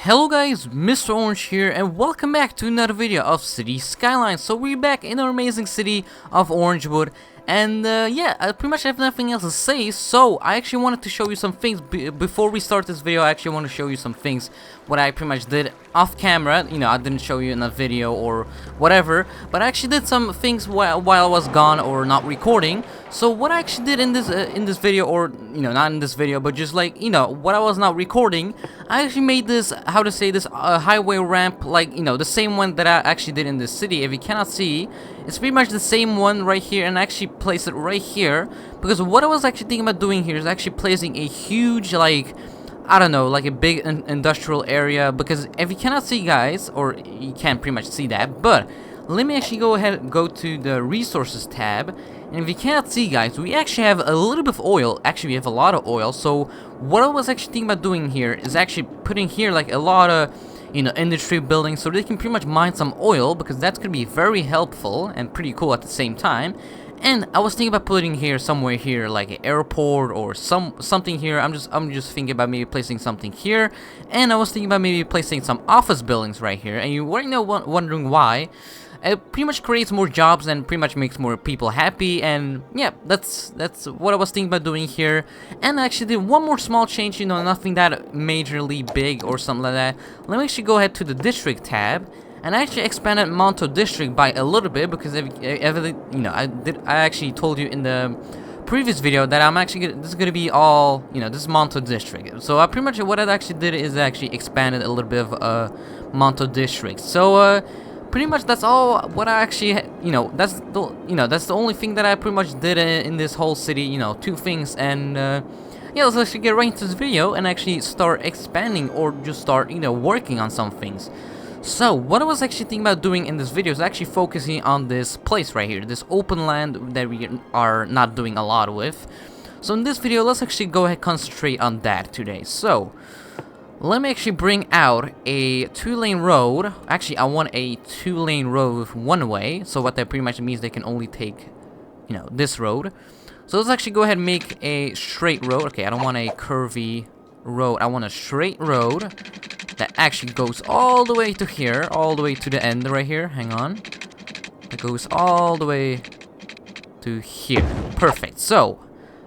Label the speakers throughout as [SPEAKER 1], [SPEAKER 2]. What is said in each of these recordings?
[SPEAKER 1] Hello guys, Mr. Orange here, and welcome back to another video of City Skylines. So we're back in our amazing city of Orangewood, and yeah, I pretty much have nothing else to say. So I actually wanted to show you some things before we start this video. I actually want to show you some things what I pretty much did off camera. You know, I didn't show you in a video or whatever, but I actually did some things while I was gone or not recording. So what I actually did in this video, or you know, not in this video, but just like, you know, what I was not recording, I actually made this, how to say this, highway ramp, like, you know, the same one that I actually did in this city. If you cannot see, it's pretty much the same one right here, and I actually placed it right here, because what I was actually thinking about doing here is actually placing a huge, like, I don't know, like a big industrial area, because if you cannot see, guys, or you can't pretty much see that, but let me actually go ahead and go to the resources tab. And if you can't see, guys, we actually have a little bit of oil. Actually, we have a lot of oil. So what I was actually thinking about doing here is actually putting here like a lot of, you know, industry buildings, so they can pretty much mine some oil, because that's gonna be very helpful and pretty cool at the same time. And I was thinking about putting here somewhere here like an airport or something here. I'm just thinking about maybe placing something here, and I was thinking about maybe placing some office buildings right here. And you right now wondering why. It pretty much creates more jobs and pretty much makes more people happy, and yeah, that's what I was thinking about doing here. And I actually did one more small change, you know, nothing that majorly big or something like that. Let me actually go ahead to the district tab, and I actually expanded Monto district by a little bit, because you know, I actually told you in the previous video that I'm actually this is gonna be all, you know, this is Monto district. So I pretty much what I actually did is actually expanded a little bit of Monto district. So pretty much that's all what I actually, you know, that's the only thing that I pretty much did in this whole city, you know, two things. And yeah, let's actually get right into this video and actually start expanding, or just start, you know, working on some things. So what I was actually thinking about doing in this video is actually focusing on this place right here, this open land that we are not doing a lot with. So in this video, let's actually go ahead and concentrate on that today. So let me actually bring out a 2-lane road. Actually, I want a 2-lane road with one way. So what that pretty much means, they can only take, you know, this road. So let's actually go ahead and make a straight road. Okay, I don't want a curvy road. I want a straight road that actually goes all the way to here, all the way to the end right here. Hang on. That goes all the way to here. Perfect. So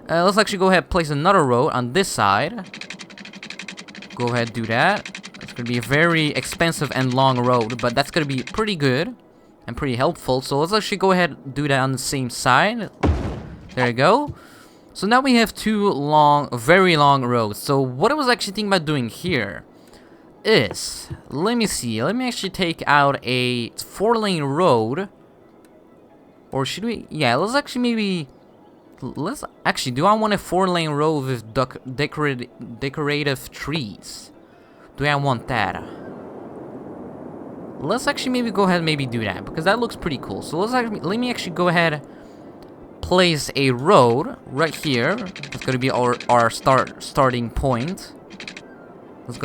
[SPEAKER 1] let's actually go ahead and place another road on this side. Go ahead, do that. It's gonna be a very expensive and long road, but that's gonna be pretty good and pretty helpful. So let's actually go ahead and do that on the same side. There you go. So now we have two long, very long roads. So what I was actually thinking about doing here is, let me see, let me actually take out a 4-lane road. Or should we, yeah, let's actually maybe, let's actually, do I want a 4-lane road with decorative trees? Do I want that? Let's actually maybe go ahead and maybe do that, because that looks pretty cool. So let me actually go ahead, place a road right here. That's gonna be our starting point. That's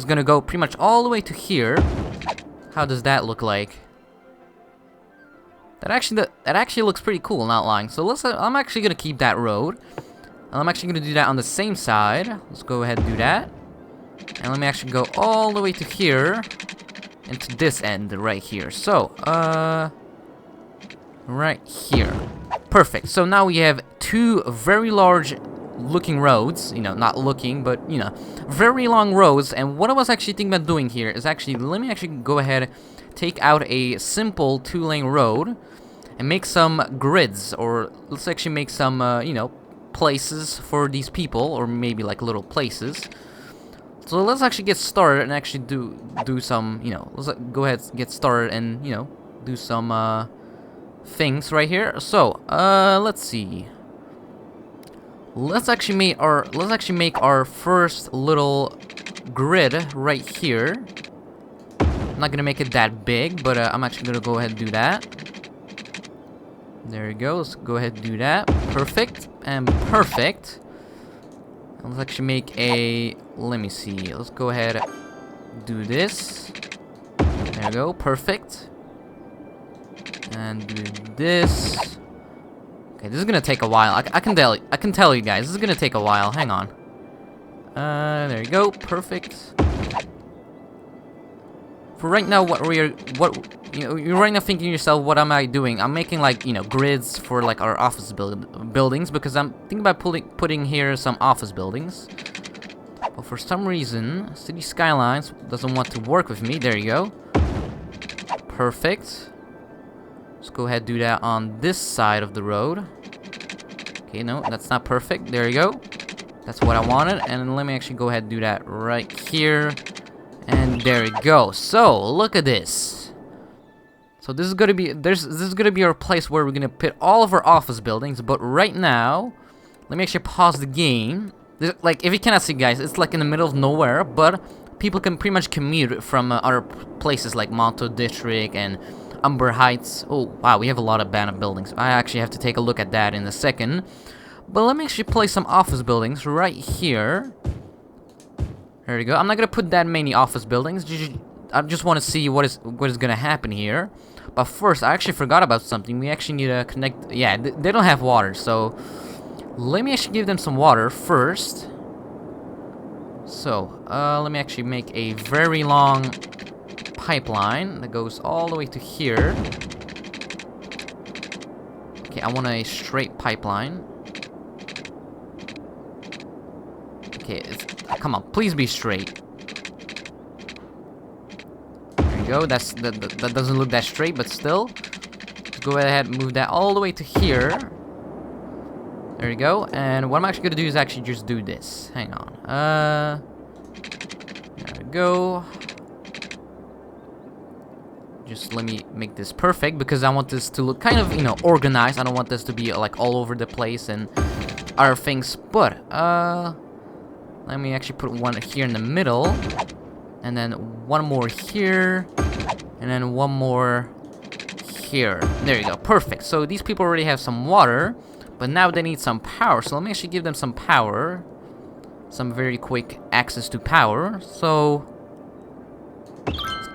[SPEAKER 1] gonna go pretty much all the way to here. How does that look like? That actually looks pretty cool, not lying. So I'm actually gonna keep that road. And I'm actually gonna do that on the same side. Let's go ahead and do that. And let me actually go all the way to here, and to this end right here. So right here. Perfect. So now we have two very large looking roads, you know, not looking, but you know, very long roads. And what I was actually thinking about doing here is actually, let me actually go ahead, take out a simple 2-lane road and make some grids, or let's actually make some you know, places for these people, or maybe like little places. So let's actually get started and actually do some, you know, let's go ahead and get started and, you know, do some things right here. So let's see. Let's actually make our first little grid right here. I'm not gonna make it that big, but I'm actually gonna go ahead and do that. There you go. Let's go ahead and do that. Perfect and perfect. And let's actually make a, let me see. Let's go ahead, do this. There you go. Perfect. And do this. Okay, this is gonna take a while. I can tell you guys, this is gonna take a while. Hang on. There you go. Perfect. for right now, you're right now thinking to yourself, what am I doing? I'm making like, you know, grids for like our office buildings, because I'm thinking about putting here some office buildings. But for some reason, City Skylines doesn't want to work with me. There you go. Perfect. Let's go ahead and do that on this side of the road. Okay, no, that's not perfect. There you go. That's what I wanted. And let me actually go ahead and do that right here. And there we go. So, look at this. So this is gonna be this is gonna be our place where we're gonna put all of our office buildings. But right now, let me actually pause the game. Like, if you cannot see, guys, it's like in the middle of nowhere, but people can pretty much commute from other places like Monto District and Umber Heights. Oh, wow, we have a lot of abandoned buildings. I actually have to take a look at that in a second. But let me actually place some office buildings right here. There we go. I'm not gonna put that many office buildings. I just want to see what is gonna happen here. But first, I actually forgot about something. We actually need to connect. Yeah, they don't have water, so let me actually give them some water first. So, let me actually make a very long pipeline that goes all the way to here. Okay, I want a straight pipeline. Okay, come on, please be straight. There you go. That doesn't look that straight, but still. Let's go ahead and move that all the way to here. There you go. And what I'm actually gonna do is actually just do this. Hang on. There we go. Just let me make this perfect, because I want this to look kind of, you know, organized. I don't want this to be like all over the place and other things. But let me actually put one here in the middle, and then one more here, and then one more here. There you go. Perfect. So these people already have some water, but now they need some power. So let me actually give them some power, some very quick access to power. So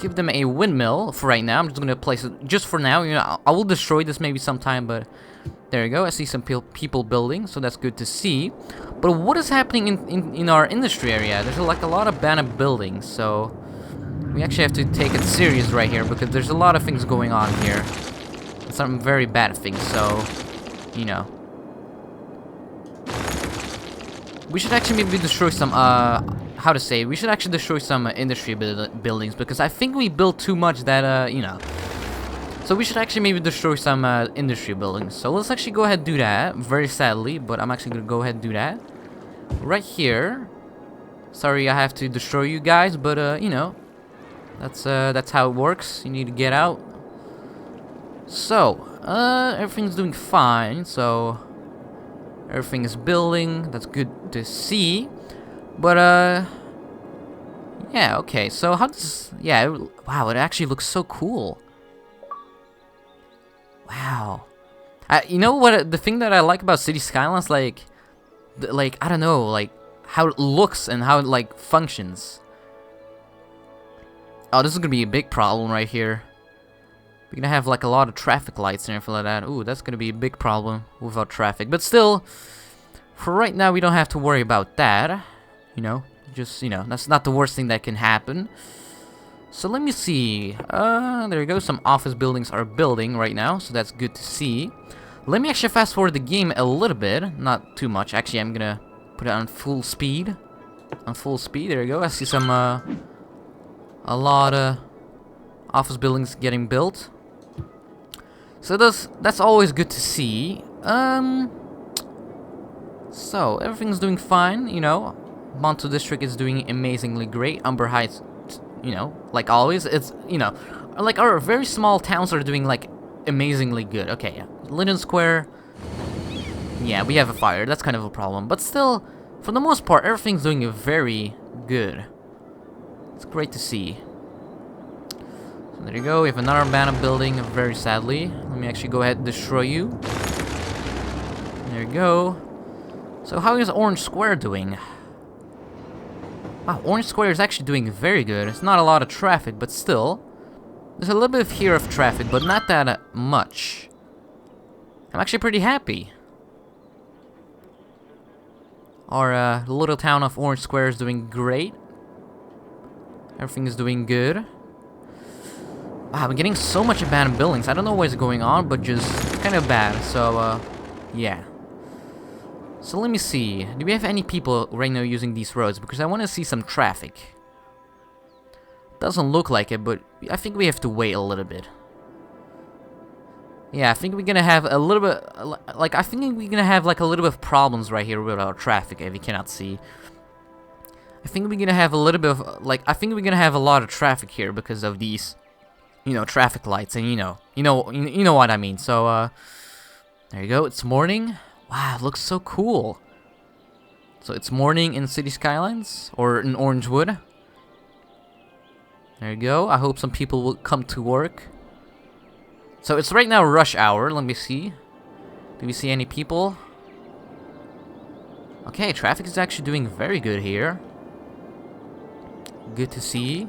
[SPEAKER 1] give them a windmill for right now. I'm just gonna place it just for now. You know, I will destroy this maybe sometime, but there you go. I see some people building, so that's good to see. But what is happening in our industry area? There's like a lot of abandoned buildings, so we actually have to take it serious right here, because there's a lot of things going on here. Some very bad things, so, you know. We should actually maybe destroy some, how to say, we should actually destroy some industry buildings, because I think we built too much that, you know. So we should actually maybe destroy some industry buildings. So let's actually go ahead and do that, very sadly, but I'm actually gonna go ahead and do that. Right here. Sorry I have to destroy you guys, but, you know, that's how it works. You need to get out. So, everything's doing fine, so everything is building. That's good to see. But, yeah, okay. So how does... Yeah, wow, it actually looks so cool. Wow. You know what? The thing that I like about City Skylines, like, I don't know, like, how it looks and how it, like, functions. Oh, this is gonna be a big problem right here. We're gonna have, like, a lot of traffic lights and everything like that. Ooh, that's gonna be a big problem without traffic. But still, for right now, we don't have to worry about that. You know, just, you know, that's not the worst thing that can happen. So let me see. There you go. Some office buildings are building right now, so that's good to see. Let me actually fast forward the game a little bit, not too much. Actually, I'm gonna put it on full speed. On full speed. There you go. I see some a lot of office buildings getting built. So that's always good to see. So everything's doing fine. You know, Monto District is doing amazingly great. Umber Heights, you know, like always, it's, you know, like our very small towns are doing like amazingly good. Okay, yeah. Linden Square, yeah, we have a fire. That's kind of a problem, but still, for the most part, everything's doing very good. It's great to see. So there you go. We have another abandoned building, very sadly. Let me actually go ahead and destroy you. There you go. So how is Orange Square doing? Wow, Orange Square is actually doing very good. It's not a lot of traffic, but still. There's a little bit here of traffic, but not that much. I'm actually pretty happy. Our little town of Orange Square is doing great. Everything is doing good. Wow, I'm getting so much abandoned buildings. I don't know what's going on, but just kind of bad. So, yeah. So let me see. Do we have any people right now using these roads? Because I want to see some traffic. Doesn't look like it, but I think we have to wait a little bit. Yeah, I think we're gonna have a little bit, like, I think we're gonna have, like, a little bit of problems right here with our traffic, if you cannot see. I think we're gonna have a little bit of, like, I think we're gonna have a lot of traffic here because of these, you know, traffic lights, and you know what I mean. So, there you go, it's morning. Wow, it looks so cool. So it's morning in City Skylines, or in Orangewood. There you go, I hope some people will come to work. So it's right now rush hour, let me see. Do we see any people? Okay, traffic is actually doing very good here. Good to see.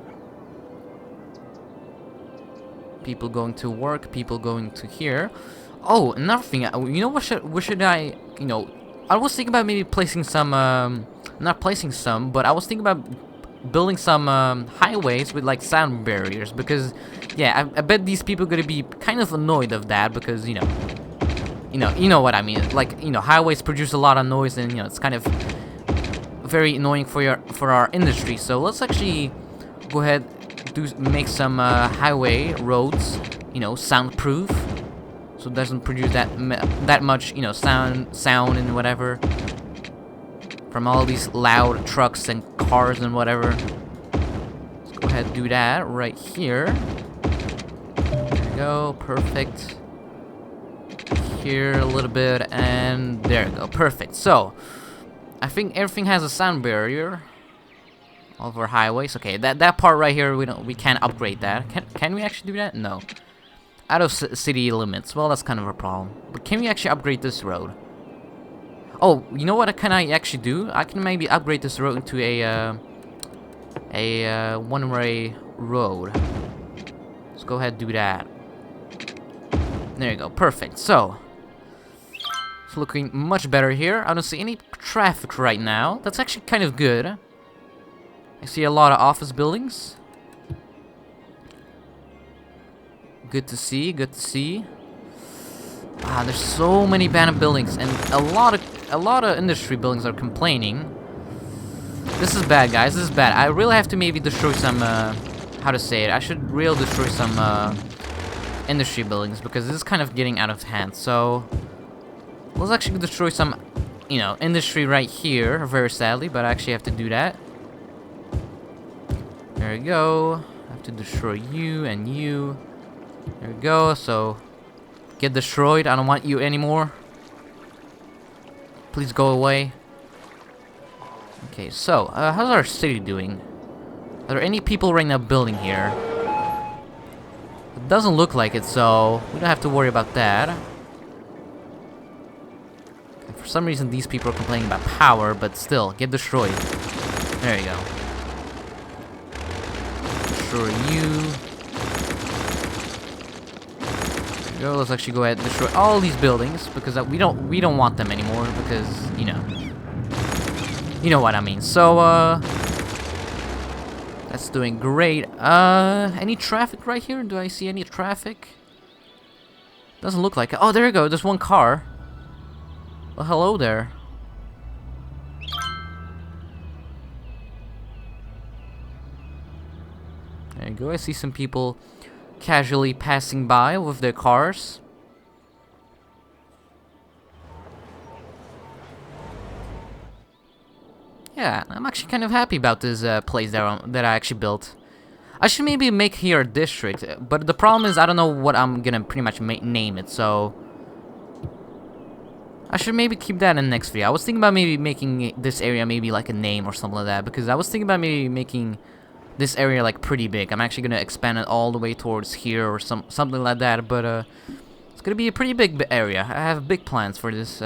[SPEAKER 1] People going to work, people going to here. Oh, another thing, you know what should I, you know, I was thinking about maybe placing some, not placing some, but I was thinking about building some highways with like sound barriers, because yeah, I bet these people are gonna be kind of annoyed of that, because you know what I mean. Like, you know, highways produce a lot of noise, and you know it's kind of very annoying for our industry. So let's actually go ahead make some highway roads, you know, soundproof, so it doesn't produce that much, you know, sound and whatever from all these loud trucks and cars and whatever. Let's go ahead and do that right here. There we go, perfect. Here a little bit, and there we go, perfect. So I think everything has a sound barrier over highways. Okay, that part right here, we can't upgrade that. Can we actually do that? No. Out of city limits. Well, that's kind of a problem. But can we actually upgrade this road? Oh, you know what can I actually do? I can maybe upgrade this road into a one-way road. Let's go ahead and do that. There you go, perfect. So it's looking much better here. I don't see any traffic right now. That's actually kind of good. I see a lot of office buildings. Good to see, good to see. Wow, there's so many abandoned buildings, and a lot of industry buildings are complaining. This is bad, guys. This is bad. I really have to maybe destroy some, how to say it? I should really destroy some industry buildings, because this is kind of getting out of hand. So let's actually destroy some, you know, industry right here. Very sadly, but I actually have to do that. There we go. I have to destroy you and you. There we go. So get destroyed. I don't want you anymore. Please go away. Okay, so how's our city doing? Are there any people right now building here? It doesn't look like it, so we don't have to worry about that. Okay, for some reason these people are complaining about power, but still, get destroyed. There you go. Destroy you. Go, let's actually go ahead and destroy all these buildings, because we don't want them anymore, because you know what I mean. So that's doing great. Any traffic right here? Do I see any traffic? Doesn't look like it. Oh, there you go. There's one car. Well, hello there. There you go. I see some people casually passing by with their cars. Yeah, I'm actually kind of happy about this place that I actually built. I should maybe make here a district, but the problem is I don't know what I'm gonna pretty much name it, so I should maybe keep that in the next video. I was thinking about maybe making this area maybe like a name or something like that, because I was thinking about maybe making this area like pretty big. I'm actually gonna expand it all the way towards here or something like that, but it's gonna be a pretty big area. I have big plans for this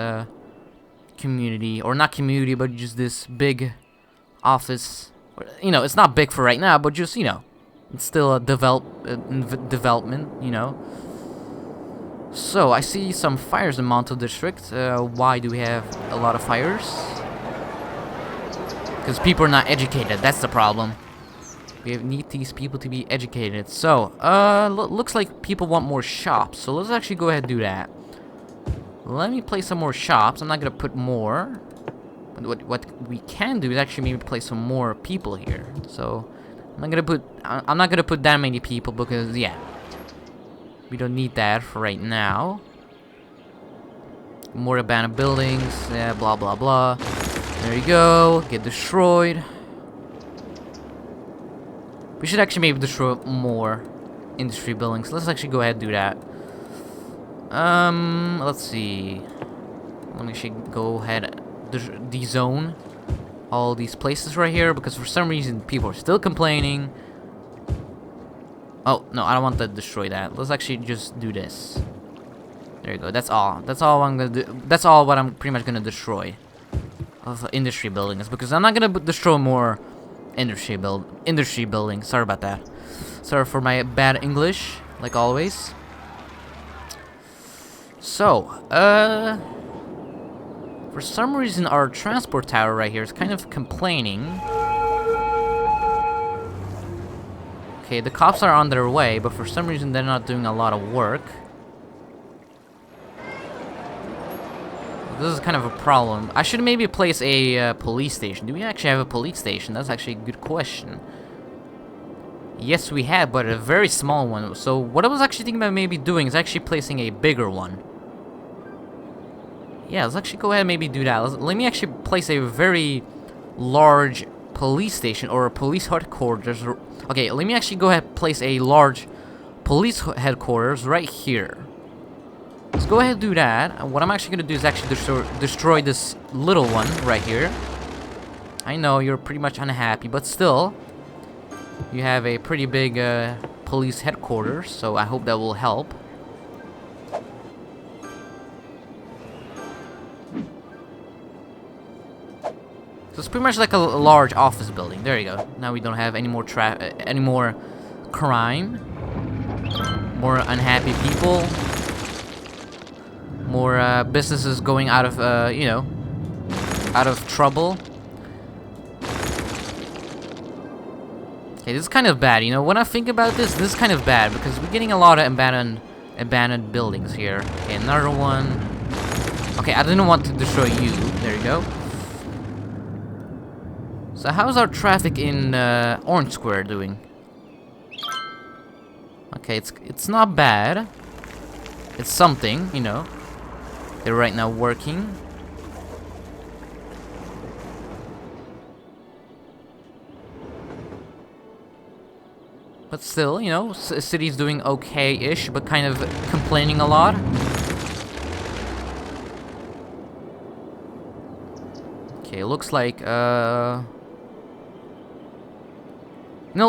[SPEAKER 1] community, or not community, but just this big office. You know, it's not big for right now, but just, you know, it's still a development, you know. So I see some fires in Monto District. Why do we have a lot of fires? Because people are not educated. That's the problem. We need these people to be educated. So, looks like people want more shops. So let's actually go ahead and do that. Let me place some more shops. I'm not gonna put more. But what we can do is actually maybe place some more people here. So I'm not gonna put that many people because yeah, we don't need that for right now. More abandoned buildings. Yeah, blah blah blah. There you go. Get destroyed. We should actually maybe destroy more industry buildings. Let's actually go ahead and do that. Let's see. Let me actually go ahead and de-zone all these places right here because for some reason people are still complaining. Oh, no, I don't want to destroy that. Let's actually just do this. There you go. That's all. That's all I'm gonna do. That's all what I'm pretty much gonna destroy of industry buildings because I'm not gonna destroy more industry buildings. Sorry about that. Sorry for my bad English, like always. So, for some reason our transport tower right here is kind of complaining. Okay, the cops are on their way, but for some reason they're not doing a lot of work. This is kind of a problem. I should maybe place a police station. Do we actually have a police station? That's actually a good question. Yes, we have, but a very small one. So what I was actually thinking about maybe doing is actually placing a bigger one. Yeah, let's actually go ahead and maybe do that. Let me actually place a very large police station or a police headquarters. Okay, let me actually go ahead and place a large police headquarters right here. Let's go ahead and do that. And what I'm actually going to do is actually destroy this little one right here. I know you're pretty much unhappy, but still, you have a pretty big police headquarters, so I hope that will help. So it's pretty much like a large office building. There you go. Now we don't have any more crime, more unhappy people. More businesses going out of, you know, out of trouble. Okay, this is kind of bad, you know. When I think about this, this is kind of bad because we're getting a lot of abandoned buildings here. Okay, another one. Okay, I didn't want to destroy you. There you go. So how's our traffic in Orange Square doing? Okay, it's not bad. It's something, you know. They're right now working. But still, you know, city's doing okay-ish, but kind of complaining a lot. Okay, looks like no,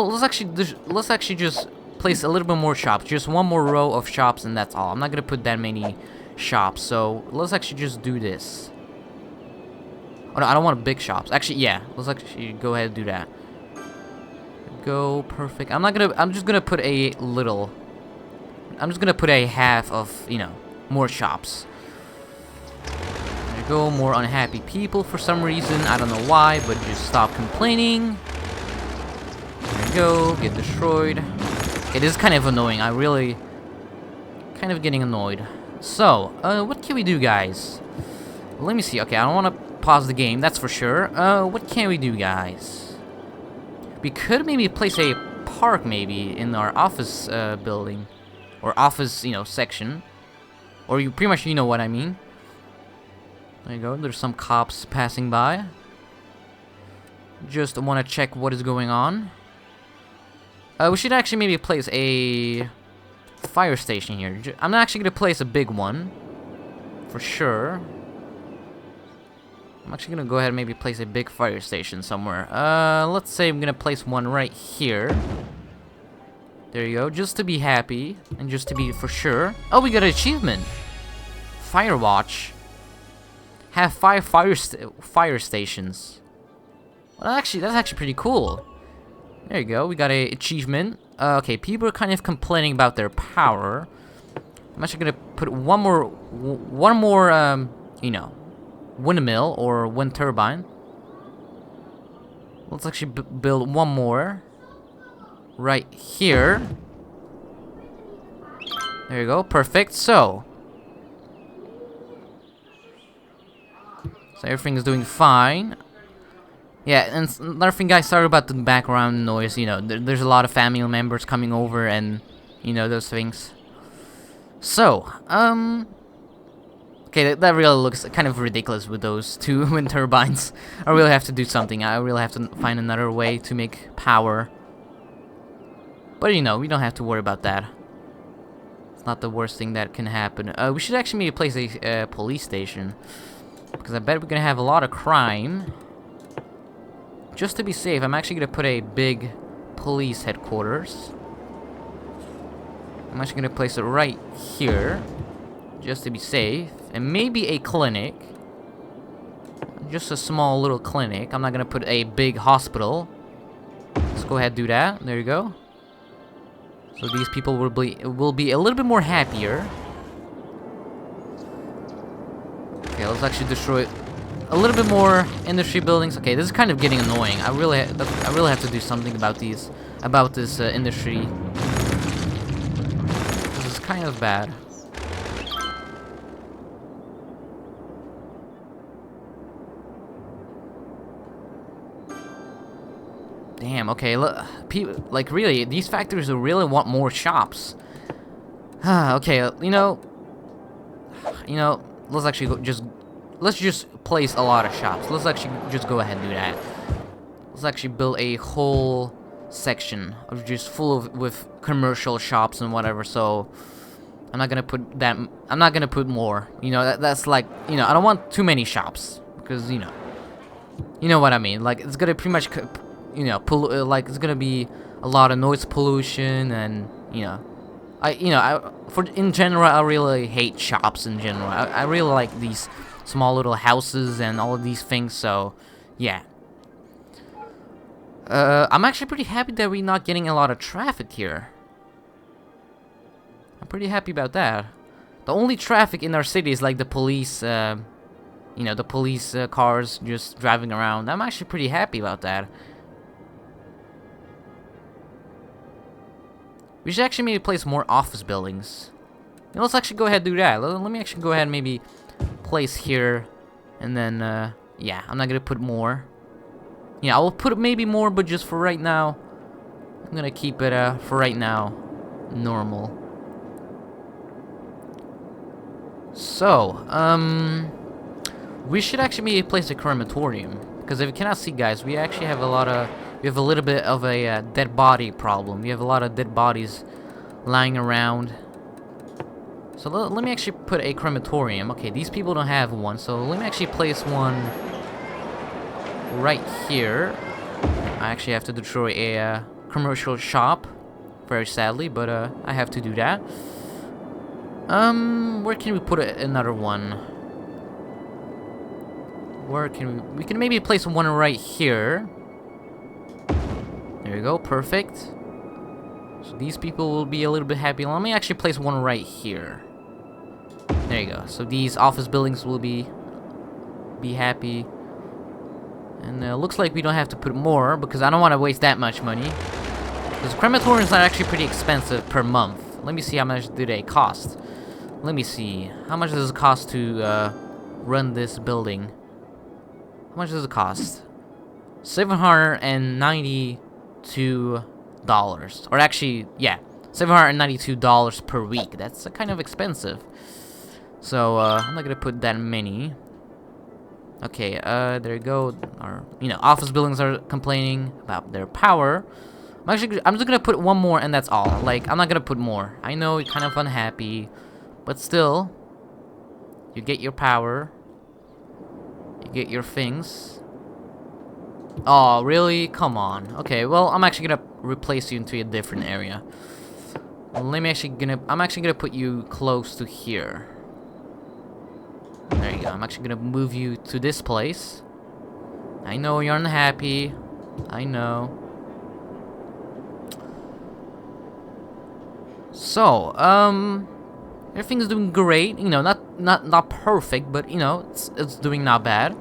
[SPEAKER 1] let's actually just place a little bit more shops. Just one more row of shops and that's all. I'm not gonna put that many shops, so let's actually just do this. Oh no, I don't want big shops. Actually, yeah, let's actually go ahead and do that. Go, perfect. I'm just gonna put a little. I'm just gonna put a half of, you know, more shops. There you go, more unhappy people for some reason. I don't know why, but just stop complaining. There you go, get destroyed. Okay, this is kind of annoying. I really kind of getting annoyed. So, what can we do, guys? Let me see. Okay, I don't want to pause the game, that's for sure. What can we do, guys? We could maybe place a park, maybe, in our office building. Or office, you know, section. Or you pretty much, you know what I mean. There you go, there's some cops passing by. Just want to check what is going on. We should actually maybe place a fire station here. I'm not actually going to place a big one. For sure. I'm actually going to go ahead and maybe place a big fire station somewhere. Let's say I'm going to place one right here. There you go. Just to be happy. And just to be for sure. Oh, we got an achievement. Fire watch. Have 5 fire stations. Well, that's actually pretty cool. There you go. We got a achievement. Okay, people are kind of complaining about their power. I'm actually gonna put one more, you know, windmill or wind turbine. Let's actually build one more. right here. There you go, perfect. So everything is doing fine. Yeah, and another thing, guys, sorry about the background noise. You know, there's a lot of family members coming over, and you know those things. So, okay, that really looks kind of ridiculous with those two wind turbines. I really have to do something. I really have to find another way to make power. But you know, we don't have to worry about that. It's not the worst thing that can happen. We should actually maybe place a police station, because I bet we're gonna have a lot of crime. Just to be safe, I'm actually gonna put a big police headquarters. I'm actually gonna place it right here, just to be safe, and maybe a clinic. Just a small little clinic. I'm not gonna put a big hospital. Let's go ahead and do that. There you go. So these people will be a little bit more happier. Okay, let's actually destroy a little bit more industry buildings. Okay, this is kind of getting annoying. I really have to do something about this industry. This is kind of bad. Damn. Okay, look, like really, these factories really want more shops. Okay, you know, let's actually let's just place a lot of shops. Let's actually just go ahead and do that. Let's actually build a whole section of just full of with commercial shops and whatever. So I'm not gonna put that. I'm not gonna put more. You know, that's like, you know, I don't want too many shops, because you know what I mean. Like, it's gonna pretty much, you know, like it's gonna be a lot of noise pollution, and you know, in general, I really hate shops in general. I really like these small little houses and all of these things. So yeah, I'm actually pretty happy that we're not getting a lot of traffic here. I'm pretty happy about that. The only traffic in our city is like the police, you know, the police cars just driving around. I'm actually pretty happy about that. We should actually maybe place more office buildings. You know, let's actually go ahead and do that. Let me actually go ahead and maybe place here, and then yeah, I'm not gonna put more. Yeah, I will put maybe more, but just for right now, I'm gonna keep it for right now normal. So we should actually maybe place a crematorium, because if you cannot see, guys, we actually have a little bit of a dead body problem. We have a lot of dead bodies lying around. So let me actually put a crematorium. Okay, these people don't have one, so let me actually place one right here. I actually have to destroy a commercial shop, very sadly, but I have to do that. Where can we put another one? Where can we can maybe place one right here. There you go, perfect. So these people will be a little bit happy. Let me actually place one right here. There you go. So these office buildings will be happy. And looks like we don't have to put more, because I don't want to waste that much money. Because crematoriums are actually pretty expensive per month. Let me see how much do they cost. Let me see. How much does it cost to run this building? How much does it cost? $792. Or actually, yeah, $792 per week. That's kind of expensive. So I'm not gonna put that many. Okay, there you go. Our, you know, office buildings are complaining about their power. I'm just gonna put one more, and that's all. Like, I'm not gonna put more. I know you're kind of unhappy, but still, you get your power. You get your things. Oh, really? Come on. Okay, well, I'm actually gonna replace you into a different area. I'm actually gonna put you close to here. There you go. I'm actually gonna move you to this place. I know you're unhappy. I know. So, everything's doing great. You know, not perfect, but you know, it's doing not bad.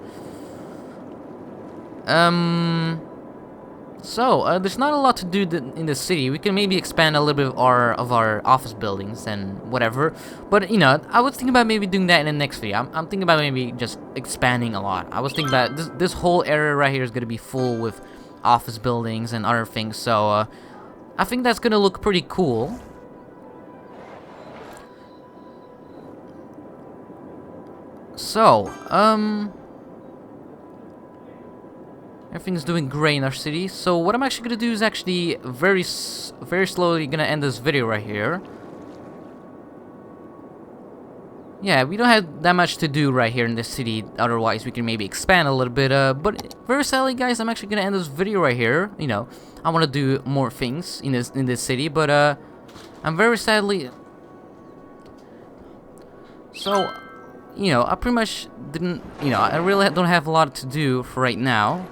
[SPEAKER 1] So, there's not a lot to do in the city. We can maybe expand a little bit of our office buildings and whatever. But, you know, I was thinking about maybe doing that in the next video. I'm thinking about maybe just expanding a lot. I was thinking about this whole area right here is going to be full with office buildings and other things. So, I think that's going to look pretty cool. So, everything's doing great in our city. So what I'm actually gonna do is actually very slowly gonna end this video right here. Yeah, we don't have that much to do right here in this city. Otherwise, we can maybe expand a little bit. But very sadly, guys, I'm actually gonna end this video right here. You know, I want to do more things in this city, but I'm very sadly. So, you know, I pretty much didn't. You know, I really don't have a lot to do for right now.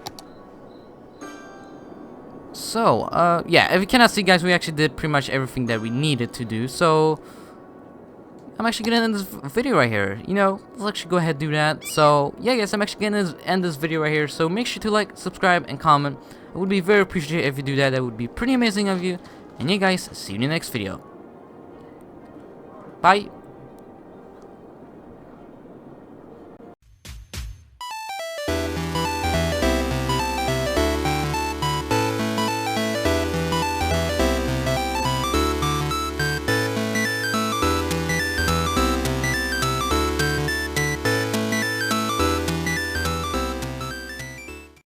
[SPEAKER 1] So, yeah, if you cannot see, guys, we actually did pretty much everything that we needed to do. So, I'm actually gonna end this video right here. You know, let's actually go ahead and do that. So, yeah, guys, I'm actually gonna end this video right here. So, make sure to like, subscribe, and comment. It would be very appreciated if you do that. That would be pretty amazing of you. And yeah, guys, see you in the next video. Bye.